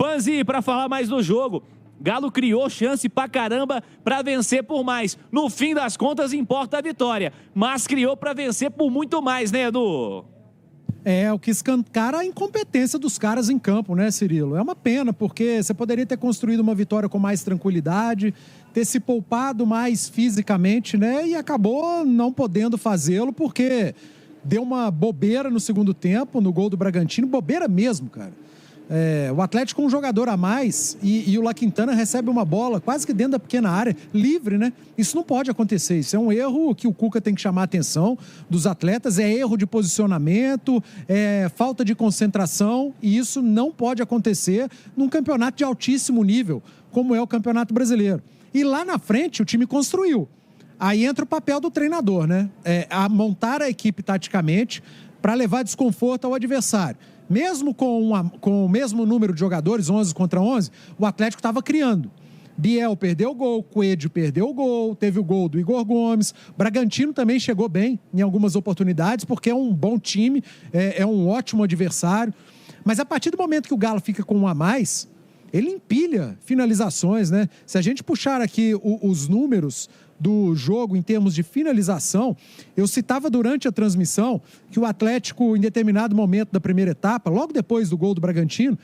Panzi, para falar mais do jogo, Galo criou chance pra caramba pra vencer por mais. No fim das contas, importa a vitória. Mas criou pra vencer por muito mais, né, Edu? É, o que escancara a incompetência dos caras em campo, né, Cirilo? É uma pena, porque você poderia ter construído uma vitória com mais tranquilidade, ter se poupado mais fisicamente, né, e acabou não podendo fazê-lo, porque deu uma bobeira no segundo tempo, no gol do Bragantino, bobeira mesmo, cara. O Atlético com um jogador a mais e o La Quintana recebe uma bola quase que dentro da pequena área, livre, né? Isso não pode acontecer, isso é um erro que o Cuca tem que chamar a atenção dos atletas, é erro de posicionamento, é falta de concentração, e isso não pode acontecer num campeonato de altíssimo nível, como é o Campeonato Brasileiro. E lá na frente o time construiu. Aí entra o papel do treinador, né? A montar a equipe taticamente para levar desconforto ao adversário. Mesmo com o mesmo número de jogadores, 11 contra 11, o Atlético estava criando. Biel perdeu o gol, Coelho perdeu o gol, teve o gol do Igor Gomes. Bragantino também chegou bem em algumas oportunidades, porque é um bom time, é um ótimo adversário. Mas a partir do momento que o Galo fica com um a mais, ele empilha finalizações, né? Se a gente puxar aqui os números do jogo em termos de finalização, eu citava durante a transmissão que o Atlético, em determinado momento da primeira etapa, logo depois do gol do Bragantino,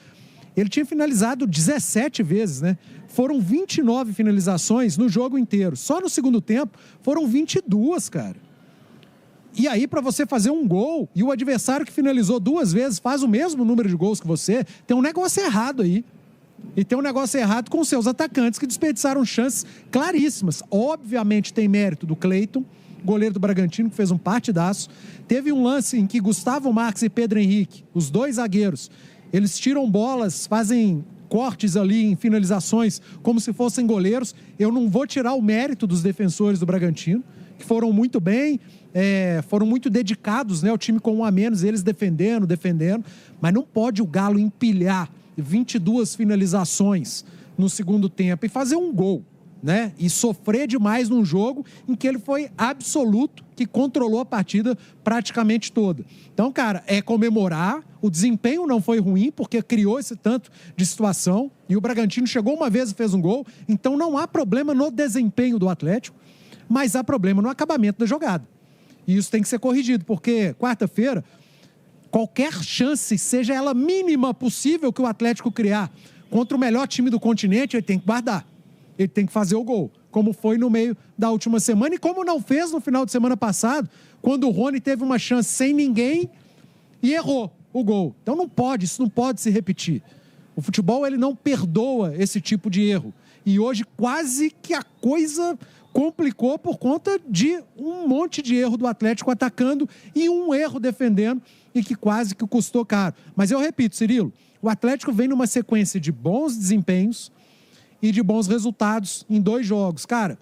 ele tinha finalizado 17 vezes, né? Foram 29 finalizações no jogo inteiro. Só no segundo tempo foram 22, cara. E aí, para você fazer um gol e o adversário que finalizou 2 vezes faz o mesmo número de gols que você, tem um negócio errado aí. E tem um negócio errado com seus atacantes que desperdiçaram chances claríssimas. Obviamente tem mérito do Cleiton, goleiro do Bragantino, que fez um partidaço. Teve um lance em que Gustavo Marques e Pedro Henrique, os 2 zagueiros, eles tiram bolas, fazem cortes ali em finalizações como se fossem goleiros. Eu não vou tirar o mérito dos defensores do Bragantino, que foram muito bem, foram muito dedicados, né? O time com um a menos, eles defendendo, mas não pode o Galo empilhar 22 finalizações no segundo tempo e fazer um gol, né? E sofrer demais num jogo em que ele foi absoluto, que controlou a partida praticamente toda. Então, cara, é comemorar. O desempenho não foi ruim, porque criou esse tanto de situação, e o Bragantino chegou uma vez e fez um gol, então não há problema no desempenho do Atlético, mas há problema no acabamento da jogada. E isso tem que ser corrigido, porque quarta-feira, qualquer chance, seja ela mínima possível, que o Atlético criar contra o melhor time do continente, ele tem que guardar. Ele tem que fazer o gol, como foi no meio da última semana e como não fez no final de semana passado, quando o Rony teve uma chance sem ninguém e errou o gol. Então isso não pode se repetir. O futebol, ele não perdoa esse tipo de erro. E hoje quase que a coisa complicou por conta de um monte de erro do Atlético atacando e um erro defendendo, e que quase que custou caro. Mas eu repito, Cirilo, o Atlético vem numa sequência de bons desempenhos e de bons resultados em 2 jogos. Cara,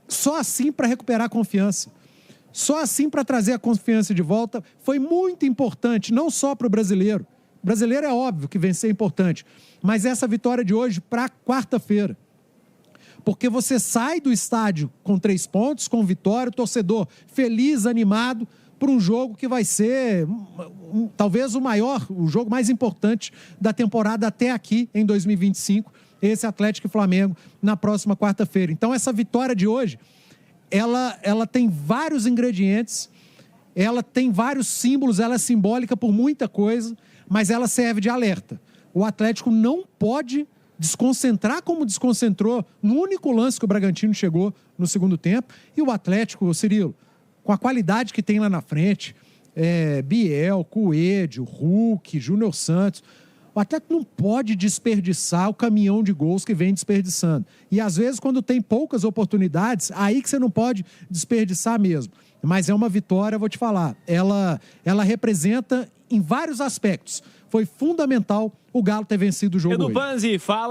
só assim para recuperar a confiança. Só assim para trazer a confiança de volta foi muito importante, não só para o brasileiro. O brasileiro é óbvio que vencer é importante, mas essa vitória de hoje para quarta-feira. Porque você sai do estádio com 3 pontos, com vitória, o torcedor feliz, animado, para um jogo que vai ser talvez o jogo mais importante da temporada até aqui, em 2025, esse Atlético e Flamengo, na próxima quarta-feira. Então, essa vitória de hoje, ela tem vários ingredientes, ela tem vários símbolos, ela é simbólica por muita coisa, mas ela serve de alerta. O Atlético não pode desconcentrar como desconcentrou no único lance que o Bragantino chegou no segundo tempo, e o Atlético, Cirilo, com a qualidade que tem lá na frente, Biel, Coelho, Hulk, Júnior Santos, o Atlético não pode desperdiçar o caminhão de gols que vem desperdiçando. E às vezes, quando tem poucas oportunidades, aí que você não pode desperdiçar mesmo. Mas é uma vitória, vou te falar, ela representa em vários aspectos. Foi fundamental o Galo ter vencido o jogo hoje. Edu Panzi, fala.